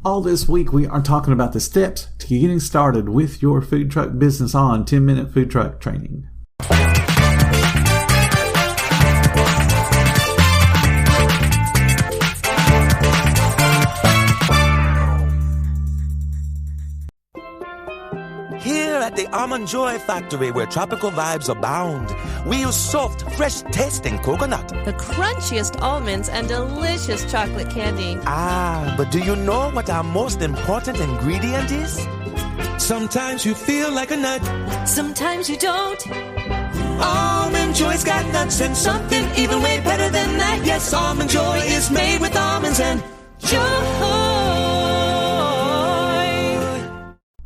All this week we are talking about the steps to getting started with your food truck business on 10-Minute Food Truck Training. Here at the Almond Joy Factory, where tropical vibes abound, we use soft, fresh-tasting coconut. The crunchiest almonds and delicious chocolate candy. But do you know what our most important ingredient is? Sometimes you feel like a nut. Sometimes you don't. Almond Joy's got nuts and something even way better than that. Yes, Almond Joy is made with almonds and joy.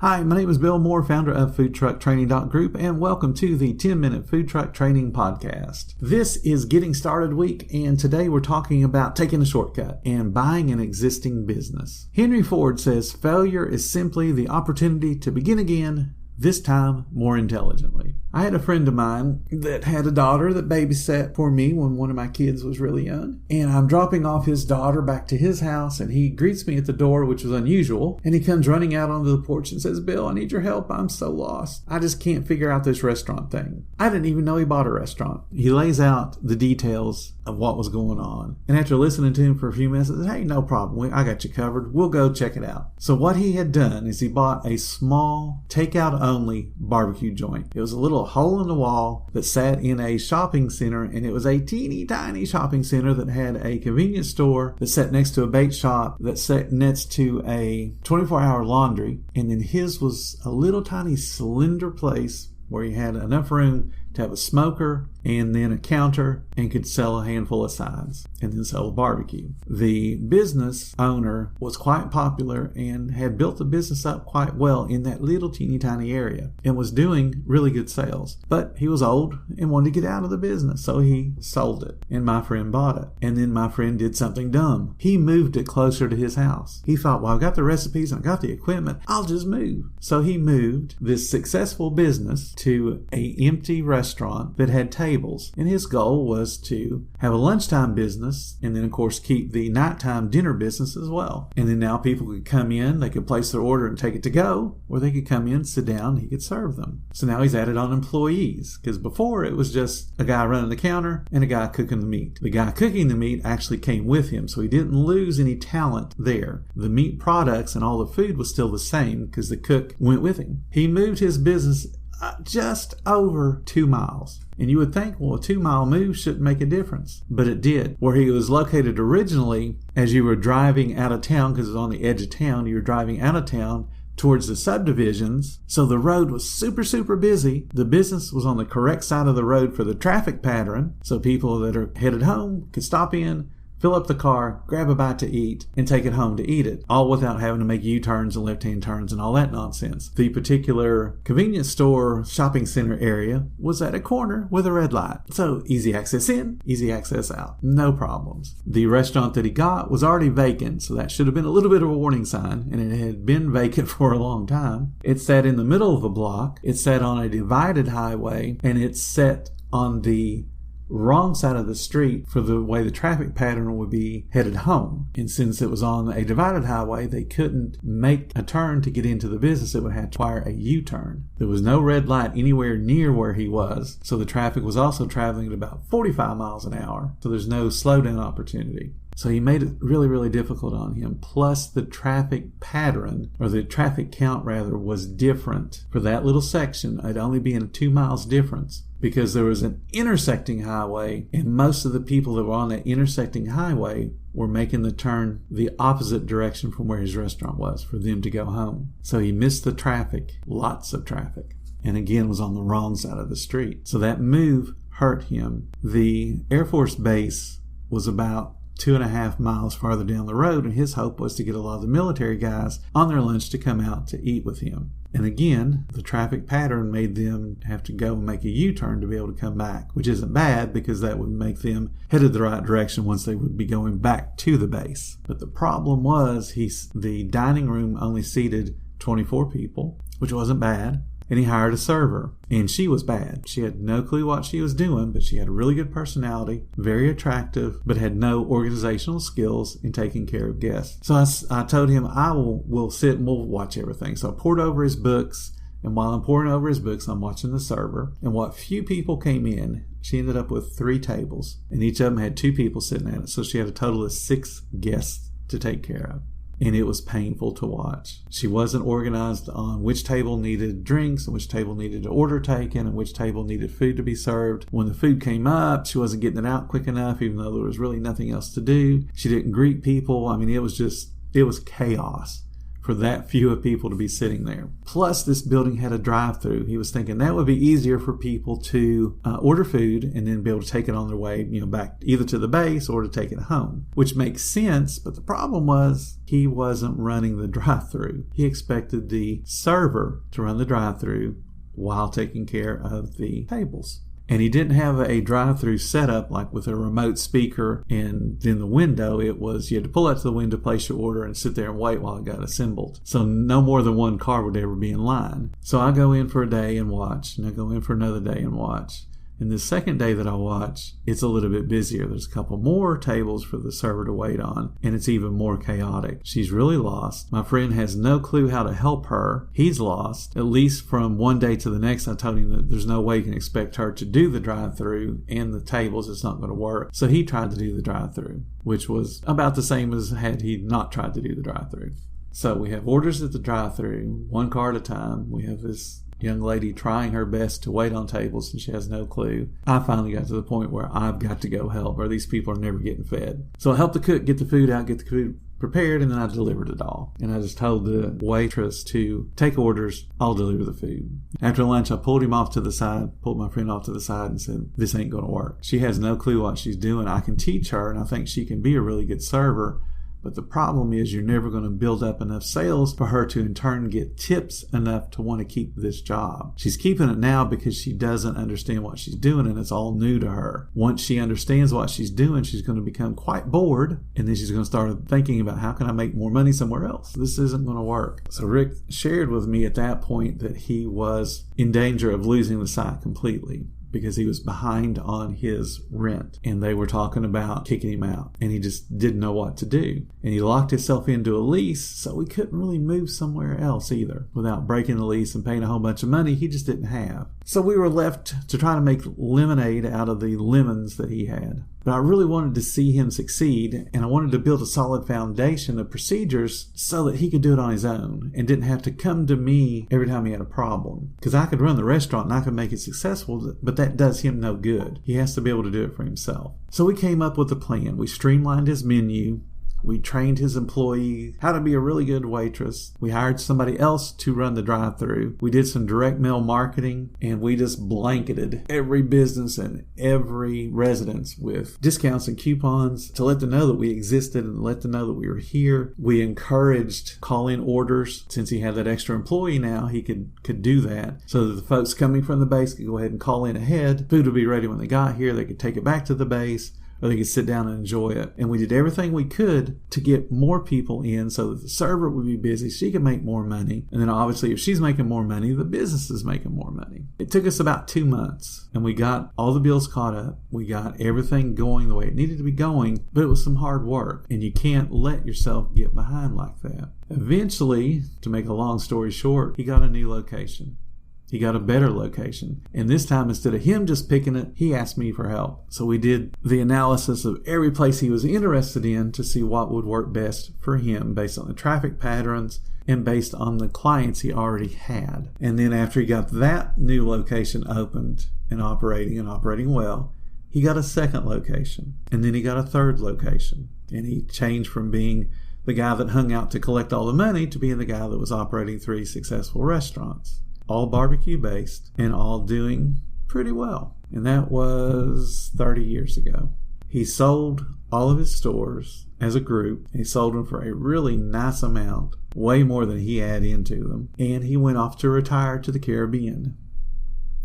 Hi, my name is Bill Moore, founder of foodtrucktraining.group, and welcome to the 10-Minute Food Truck Training Podcast. This is Getting Started Week, and today we're talking about taking a shortcut and buying an existing business. Henry Ford says failure is simply the opportunity to begin again, this time more intelligently. I had a friend of mine that had a daughter that babysat for me when one of my kids was really young. And I'm dropping off his daughter back to his house, and he greets me at the door, which was unusual. And he comes running out onto the porch and says, "Bill, I need your help. I'm so lost. I just can't figure out this restaurant thing." I didn't even know he bought a restaurant. He lays out the details of what was going on. And after listening to him for a few minutes, I said, "Hey, no problem. I got you covered. We'll go check it out." So what he had done is he bought a small takeout-only barbecue joint. It was a little hole in the wall that sat in a shopping center, and it was a teeny tiny shopping center that had a convenience store that sat next to a bait shop that sat next to a 24-hour laundry, and then his was a little tiny slender place where he had enough room to have a smoker and then a counter and could sell a handful of sides and then sell a barbecue. The business owner was quite popular and had built the business up quite well in that little teeny tiny area and was doing really good sales. But he was old and wanted to get out of the business, so he sold it, and my friend bought it. And then my friend did something dumb. He moved it closer to his house. He thought, well, I've got the recipes and I've got the equipment, I'll just move. So he moved this successful business to an empty restaurant that had tables, and his goal was to have a lunchtime business and then of course keep the nighttime dinner business as well. And then now people could come in, they could place their order and take it to go, or they could come in, sit down, and he could serve them. So now he's added on employees, because before it was just a guy running the counter and a guy cooking the meat. The guy cooking the meat actually came with him, so he didn't lose any talent there. The meat products and all the food was still the same because the cook went with him. He moved his business just over 2 miles. And you would think, well, a 2-mile move shouldn't make a difference. But it did. Where he was located originally, as you were driving out of town, because it was on the edge of town, you were driving out of town towards the subdivisions. So the road was super, super busy. The business was on the correct side of the road for the traffic pattern. So people that are headed home could stop in, fill up the car, grab a bite to eat, and take it home to eat it, all without having to make U-turns and left-hand turns and all that nonsense. The particular convenience store shopping center area was at a corner with a red light. So easy access in, easy access out. No problems. The restaurant that he got was already vacant, so that should have been a little bit of a warning sign, and it had been vacant for a long time. It sat in the middle of the block. It sat on a divided highway, and it sat on the wrong side of the street for the way the traffic pattern would be headed home. And since it was on a divided highway, they couldn't make a turn to get into the business. It would have to require a U-turn. There was no red light anywhere near where he was, so the traffic was also traveling at about 45 miles an hour, so there's no slowdown opportunity. So he made it really, really difficult on him. Plus the traffic pattern, or the traffic count rather, was different for that little section. It'd only be in a 2 miles difference, because there was an intersecting highway, and most of the people that were on that intersecting highway were making the turn the opposite direction from where his restaurant was for them to go home. So he missed the traffic, lots of traffic, and again was on the wrong side of the street. So that move hurt him. The Air Force Base was about 2.5 miles farther down the road, and his hope was to get a lot of the military guys on their lunch to come out to eat with him. And again, the traffic pattern made them have to go and make a U-turn to be able to come back, which isn't bad because that would make them headed the right direction once they would be going back to the base. But the problem was the dining room only seated 24 people, which wasn't bad. and he hired a server. And she was bad. She had no clue what she was doing, but she had a really good personality, very attractive, but had no organizational skills in taking care of guests. So I told him I will sit and we'll watch everything. So I poured over his books, and while I'm pouring over his books, I'm watching the server. And what few people came in, she ended up with 3 tables, and each of them had 2 people sitting at it. So she had a total of 6 guests to take care of. And it was painful to watch. She wasn't organized on which table needed drinks and which table needed an order taken and which table needed food to be served. When the food came up, she wasn't getting it out quick enough, even though there was really nothing else to do. She didn't greet people. I mean, it was chaos for that few of people to be sitting there. Plus, this building had a drive-through. He was thinking that would be easier for people to order food and then be able to take it on their way, back either to the base or to take it home, which makes sense. But the problem was he wasn't running the drive-through. He expected the server to run the drive-through while taking care of the tables. And he didn't have a drive-through setup like with a remote speaker and then the window. It was you had to pull out to the window, place your order, and sit there and wait while it got assembled. So no more than one car would ever be in line. So I go in for a day and watch, and I go in for another day and watch. And the second day that I watch, it's a little bit busier. There's a couple more tables for the server to wait on, and it's even more chaotic. She's really lost. My friend has no clue how to help her. He's lost. At least from one day to the next, I told him that there's no way you can expect her to do the drive-through and the tables. It's not going to work. So he tried to do the drive-through, which was about the same as had he not tried to do the drive-through. So we have orders at the drive-through, one car at a time. We have this young lady trying her best to wait on tables, and she has no clue. I finally got to the point where I've got to go help, or these people are never getting fed. So I helped the cook get the food out, get the food prepared, and then I delivered it all. And I just told the waitress to take orders, I'll deliver the food. After lunch, I pulled my friend off to the side and said, this ain't going to work. She has no clue what she's doing. I can teach her, and I think she can be a really good server. But the problem is you're never going to build up enough sales for her to in turn get tips enough to want to keep this job. She's keeping it now because she doesn't understand what she's doing, and it's all new to her. Once she understands what she's doing, she's going to become quite bored, and then she's going to start thinking about how can I make more money somewhere else? This isn't going to work. So Rick shared with me at that point that he was in danger of losing the site completely, because he was behind on his rent and they were talking about kicking him out, and he just didn't know what to do. And he locked himself into a lease, so we couldn't really move somewhere else either without breaking the lease and paying a whole bunch of money he just didn't have. So we were left to try to make lemonade out of the lemons that he had. But I really wanted to see him succeed, and I wanted to build a solid foundation of procedures so that he could do it on his own and didn't have to come to me every time he had a problem. Because I could run the restaurant and I could make it successful, but that does him no good. He has to be able to do it for himself. So we came up with a plan. We streamlined his menu. We trained his employee how to be a really good waitress. We hired somebody else to run the drive-thru. We did some direct mail marketing, and we just blanketed every business and every residence with discounts and coupons to let them know that we existed and let them know that we were here. We encouraged call-in orders. Since he had that extra employee now, he could do that so that the folks coming from the base could go ahead and call in ahead. Food would be ready when they got here. They could take it back to the base, or they could sit down and enjoy it. And we did everything we could to get more people in so that the server would be busy, she could make more money. And then obviously if she's making more money, the business is making more money. It took us about 2 months, and we got all the bills caught up. We got everything going the way it needed to be going, but it was some hard work, and you can't let yourself get behind like that. Eventually, to make a long story short, he got a new location. He got a better location. And this time, instead of him just picking it, he asked me for help. So we did the analysis of every place he was interested in to see what would work best for him based on the traffic patterns and based on the clients he already had. And then after he got that new location opened and operating well, he got a second location. And then he got a third location. And he changed from being the guy that hung out to collect all the money to being the guy that was operating 3 successful restaurants. All barbecue based and all doing pretty well. And that was 30 years ago. He sold all of his stores as a group. He sold them for a really nice amount, way more than he had into them. And he went off to retire to the Caribbean.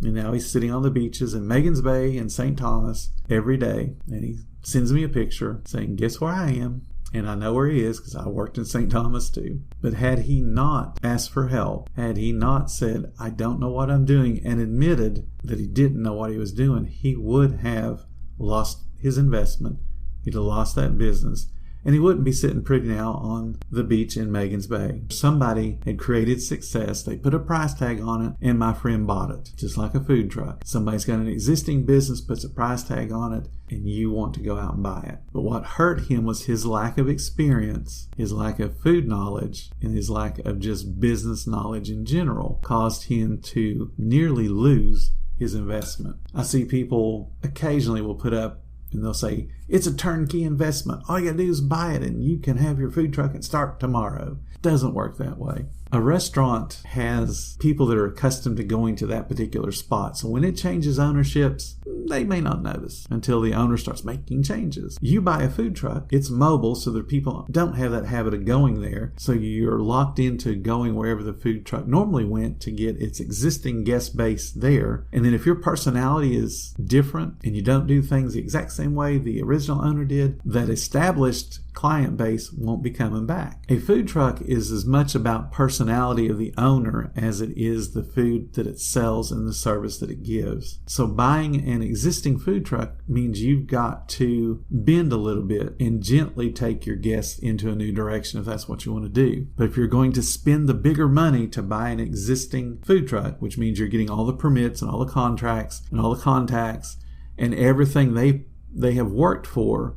And now he's sitting on the beaches in Magens Bay and St. Thomas every day. And he sends me a picture saying, guess where I am? And I know where he is because I worked in St. Thomas too. But had he not asked for help, had he not said, I don't know what I'm doing, and admitted that he didn't know what he was doing, he would have lost his investment. He'd have lost that business. And he wouldn't be sitting pretty now on the beach in Magens Bay. Somebody had created success. They put a price tag on it, and my friend bought it, just like a food truck. Somebody's got an existing business, puts a price tag on it, and you want to go out and buy it. But what hurt him was his lack of experience, his lack of food knowledge, and his lack of just business knowledge in general caused him to nearly lose his investment. I see people occasionally will put up and they'll say, it's a turnkey investment. All you gotta do is buy it and you can have your food truck and start tomorrow. It doesn't work that way. A restaurant has people that are accustomed to going to that particular spot. So when it changes ownerships, they may not notice until the owner starts making changes. You buy a food truck, it's mobile, so that people don't have that habit of going there. So you're locked into going wherever the food truck normally went to get its existing guest base there. And then if your personality is different and you don't do things the exact same way the original owner did, that established client base won't be coming back. A food truck is as much about personality of the owner as it is the food that it sells and the service that it gives. So buying an existing food truck means you've got to bend a little bit and gently take your guests into a new direction if that's what you want to do. But if you're going to spend the bigger money to buy an existing food truck, which means you're getting all the permits and all the contracts and all the contacts and everything they have worked for,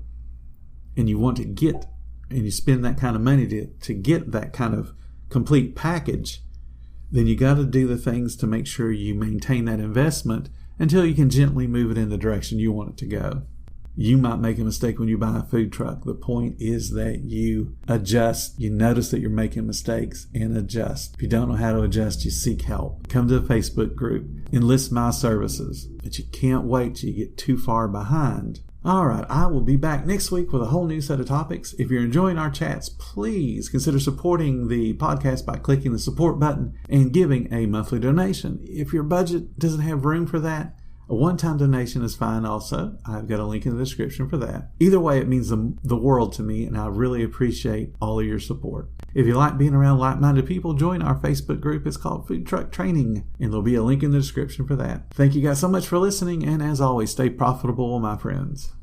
and you want to get, and you spend that kind of money to get that kind of complete package, then you got to do the things to make sure you maintain that investment until you can gently move it in the direction you want it to go. You might make a mistake when you buy a food truck. The point is that you adjust. You notice that you're making mistakes and adjust. If you don't know how to adjust, you seek help. Come to the Facebook group. Enlist my services. But you can't wait till you get too far behind. All right, I will be back next week with a whole new set of topics. If you're enjoying our chats, please consider supporting the podcast by clicking the support button and giving a monthly donation. If your budget doesn't have room for that, a one-time donation is fine also. I've got a link in the description for that. Either way, it means the world to me, and I really appreciate all of your support. If you like being around like-minded people, join our Facebook group. It's called Food Truck Training, and there'll be a link in the description for that. Thank you guys so much for listening, and as always, stay profitable, my friends.